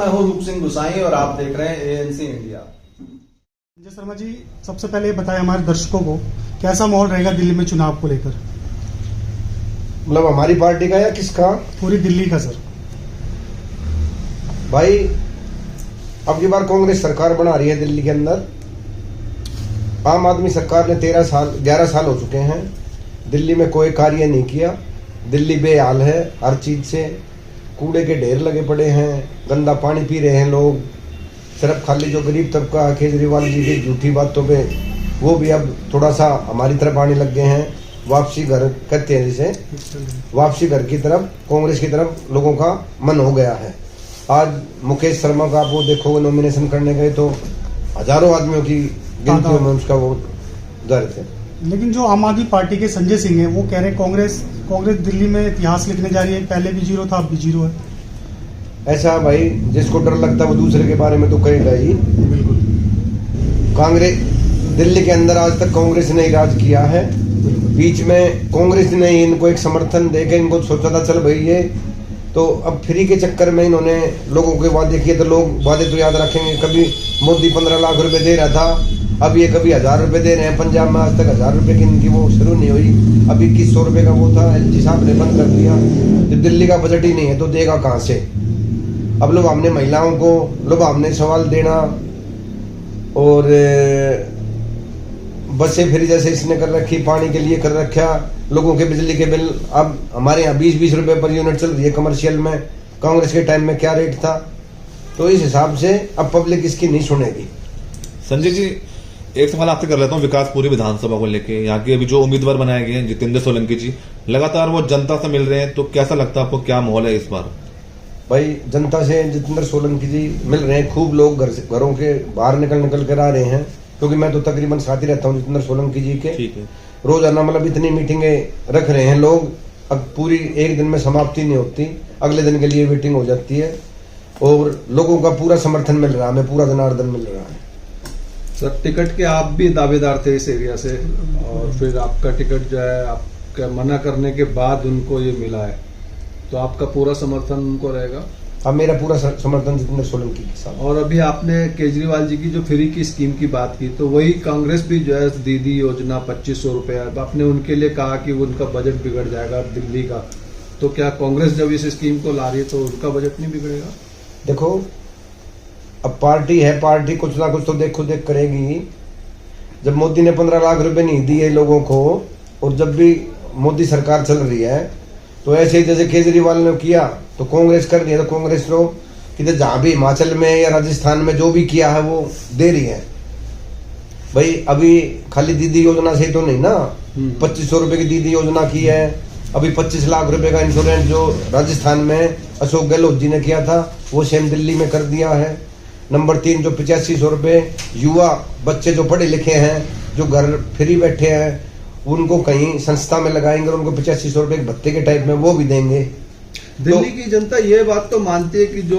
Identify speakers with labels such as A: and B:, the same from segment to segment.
A: मैं हूं रूप सिंह गुसाई और आप देख रहे हैं एएनसी इंडिया।
B: संजय शर्मा जी, सबसे पहले ये बताएं हमारे दर्शकों को कैसा माहौल रहेगा दिल्ली में चुनाव को लेकर।
C: मतलब हमारी पार्टी का या किसका?
B: पूरी दिल्ली का सर।
C: भाई अब की बार कांग्रेस सरकार बना रही है दिल्ली के अंदर। आम आदमी सरकार ने 11 साल हो चुके हैं, दिल्ली में कोई कार्य नहीं किया। दिल्ली बेहाल है हर चीज से, कूड़े के ढेर लगे पड़े हैं, गंदा पानी पी रहे हैं लोग। सिर्फ खाली जो गरीब तबका केजरीवाल जी की झूठी बातों पे वो भी अब थोड़ा सा हमारी तरफ आने लग गए हैं। वापसी घर कहते हैं जिसे, वापसी घर की तरफ, कांग्रेस की तरफ लोगों का मन हो गया है। आज मुकेश शर्मा का आप वो देखोगे, नॉमिनेशन करने गए तो हजारों आदमियों की गिनती में उसका वो दर्द है।
B: लेकिन जो आम आदमी पार्टी के संजय सिंह हैं वो कह रहे हैं कांग्रेस दिल्ली में इतिहास लिखने जा रही है, पहले भी 0 था अब भी 0 है।
C: ऐसा भाई जिसको डर लगता है वो दूसरे के बारे में तो कहेगा ही।
B: बिल्कुल।
C: कांग्रेस दिल्ली के अंदर आज तक कांग्रेस ने ही राज किया है। बीच में कांग्रेस ने इनको एक समर्थन देकर इनको सोचा था चल भाई ये तो अब फ्री के चक्कर में इन्होंने लोगों के वादे किए, तो लोग वादे तो याद रखेंगे। कभी मोदी 15 लाख रुपए दे रहा था, अब ये कभी 1000 रुपए दे रहे हैं। पंजाब में आज तक 1000 रुपए की इनकी वो शुरू नहीं हुई। अभी 2100 रुपए का वो था, एलजी साहब ने बंद कर दिया। तो दिल्ली का बजट ही नहीं है तो देगा कहाँ से? अब लोग हमने महिलाओं को लोग हमने सवाल देना और बसें फ्री जैसे इसने कर रखी, पानी के लिए कर रखा, लोगों के बिजली के बिल अब हमारे यहाँ 20-20 रुपए पर यूनिट चल रही है कमर्शियल में। कांग्रेस के टाइम में क्या रेट था? तो इस हिसाब से अब पब्लिक इसकी नहीं सुनेगी।
D: संजय जी, एक सवाल आपसे कर लेता हूँ विकासपुरी विधानसभा को लेके। यहाँ के अभी जो उम्मीदवार बनाए गए हैं जितेंद्र सोलंकी जी, लगातार वो जनता से मिल रहे हैं, तो कैसा लगता है आपको, क्या माहौल है इस बार?
C: भाई जनता से जितेंद्र सोलंकी जी मिल रहे हैं, खूब लोग घरों के बाहर निकल कर आ रहे हैं, क्योंकि मैं तो तकरीबन साथ ही रहता हूँ जितेंद्र सोलंकी जी के।
D: ठीक है।
C: रोजाना मतलब इतनी मीटिंगें रख रहे हैं लोग, अब पूरी एक दिन में समाप्ति नहीं होती, अगले दिन के लिए मीटिंग हो जाती है और लोगों का पूरा समर्थन मिल रहा है, हमें पूरा जनार्दन मिल रहा है।
E: सर, टिकट के आप भी दावेदार थे इस एरिया से और फिर आपका टिकट जो है आपका मना करने के बाद उनको ये मिला है, तो आपका पूरा समर्थन उनको रहेगा?
C: अब मेरा पूरा समर्थन जितेंद्र सोलंकी के साथ।
E: और अभी आपने केजरीवाल जी की जो फ्री की स्कीम की बात की, तो वही कांग्रेस भी जो है दीदी योजना 2500 रुपए, आपने उनके लिए कहा कि उनका बजट बिगड़ जाएगा दिल्ली का, तो क्या कांग्रेस जब इस स्कीम को ला रही है तो उनका बजट नहीं बिगड़ेगा?
C: देखो अब पार्टी है, पार्टी कुछ ना कुछ तो देखो देख करेगी। जब मोदी ने 15 लाख रुपए नहीं दिए लोगों को, और जब भी मोदी सरकार चल रही है तो ऐसे ही जैसे केजरीवाल ने किया तो कांग्रेस कर रही है, तो कांग्रेस लोग किधर जहां भी हिमाचल में या राजस्थान में जो भी किया है वो दे रही है। भाई अभी खाली दीदी योजना से तो नहीं ना, 2500 रुपए की दीदी योजना की है। अभी 25 लाख रुपए का इंश्योरेंस जो राजस्थान में अशोक गहलोत जी ने किया था वो सेम दिल्ली में कर दिया है। नंबर 3 जो 8500 रुपए युवा बच्चे जो पढ़े लिखे हैं, जो घर फ्री बैठे हैं, उनको कहीं संस्था में लगाएंगे और उनको 8500 रुपए भत्ते के टाइप में वो भी देंगे।
E: दिल्ली की जनता ये बात तो मानती है कि जो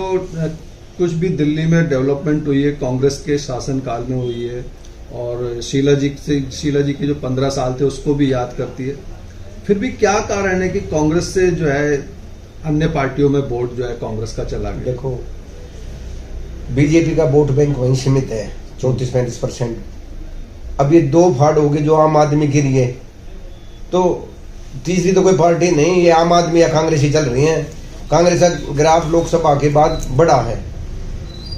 E: कुछ भी दिल्ली में डेवलपमेंट हुई है कांग्रेस के शासनकाल में हुई है, और शीला जी के जो 15 साल थे उसको भी याद करती है। फिर भी क्या कारण है कि कांग्रेस से जो है अन्य पार्टियों में वोट जो है कांग्रेस का चला गया?
C: देखो बीजेपी का वोट बैंक वहीं सीमित है 34-35%। अब ये 2 फाड़ हो गए जो आम आदमी के लिए, तो तीसरी तो कोई पार्टी नहीं, ये आम आदमी या कांग्रेस ही चल रही है। कांग्रेस का ग्राफ लोकसभा के बाद बढ़ा है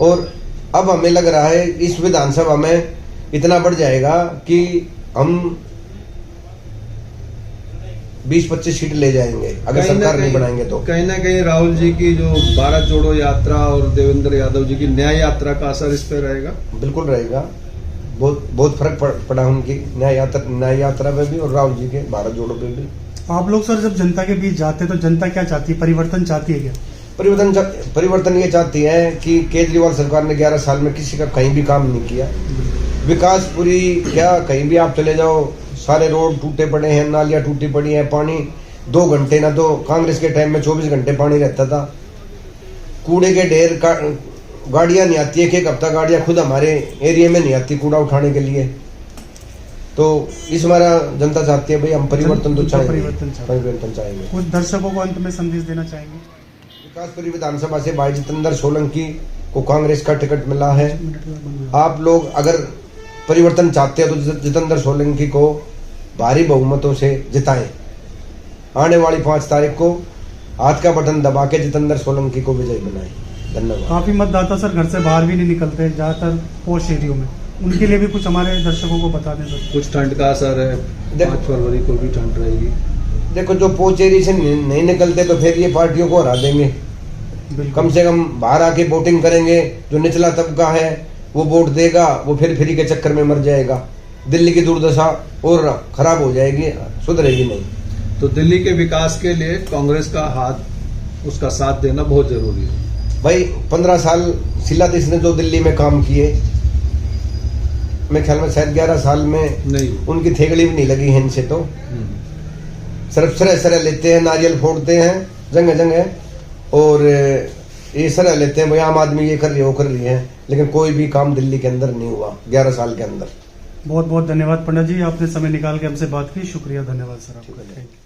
C: और अब हमें लग रहा है इस विधानसभा में इतना बढ़ जाएगा कि हम 20-25 सीट ले जाएंगे अगर सरकार नहीं बनाएंगे तो।
E: कहीं ना कहीं राहुल जी की जो भारत जोड़ो यात्रा और देवेंद्र यादव जी की न्याय यात्रा का असर इस पे रहेगा?
C: बिल्कुल रहेगा, बहुत फर्क पड़ा उनकी न्याय यात्रा पे भी और राहुल जी के भारत जोड़ो पे भी।
B: आप लोग सर जब जनता के बीच जाते हैं तो जनता क्या चाहती है, परिवर्तन चाहती है क्या?
C: परिवर्तन ये चाहती है कि केजरीवाल सरकार ने 11 साल में किसी का कहीं भी काम नहीं किया। विकास पूरी क्या, कहीं भी आप चले जाओ सारे रोड टूटे पड़े हैं, नालियां टूटी पड़ी हैं, पानी 2 घंटे ना तो कांग्रेस के टाइम में 24 घंटे पानी रहता था। कूड़े के ढेर का गाड़ियां नहीं आती, एक हफ्ता गाड़ियां खुद हमारे एरिया में नहीं आती कूड़ा उठाने के लिए। तो इस हमारा जनता चाहती है भाई हम परिवर्तन तो चाहेंगे, परिवर्तन चाहेंगे।
B: कुछ दर्शकों को अंत में संदेश देना चाहेंगे?
C: विकासपुरी विधानसभा से भाई जितेंद्र सोलंकी को कांग्रेस का टिकट मिला है। आप लोग अगर परिवर्तन चाहते हो तो जितेंद्र सोलंकी को भारी बहुमतों से जिताएं। आने वाली 5 तारीख को हाथ का बटन दबा के जितेंद्र सोलंकी को विजयी बनाएं। धन्यवाद।
B: काफी मतदाता सर घर से बाहर भी नहीं निकलते, ज्यादातर पोस्ट एरियो में, उनके लिए भी कुछ हमारे दर्शकों को बता दें सर।
E: कुछ ठंड का असर है, 5 फरवरी को भी ठंड रहेगी।
C: देखो, जो पोचेरी से नहीं निकलते तो फिर ये पार्टियों को हरा देंगे। कम से कम बाहर आके वोटिंग करेंगे। जो निचला तबका है वो वोट देगा, वो फिर फ्री के चक्कर में मर जाएगा। दिल्ली की दुर्दशा और खराब हो जाएगी, सुधरेगी नहीं।
E: तो दिल्ली के विकास के लिए कांग्रेस का हाथ, उसका साथ देना बहुत जरूरी है।
C: भाई 15 साल शीलादीश ने जो दिल्ली में काम किए, मेरे ख्याल में शायद 11 साल में
E: नहीं
C: उनकी थेगड़ी भी नहीं लगी है इनसे। तो सिर्फ सरह लेते हैं, नारियल फोड़ते हैं जगह जगह, और ये सरह लेते हैं भाई आम आदमी ये कर रही है वो कर रही है, लेकिन कोई भी काम दिल्ली के अंदर नहीं हुआ 11 साल के अंदर।
B: बहुत बहुत धन्यवाद पंडित जी, आपने समय निकाल के हमसे बात की। शुक्रिया, धन्यवाद सर आपका।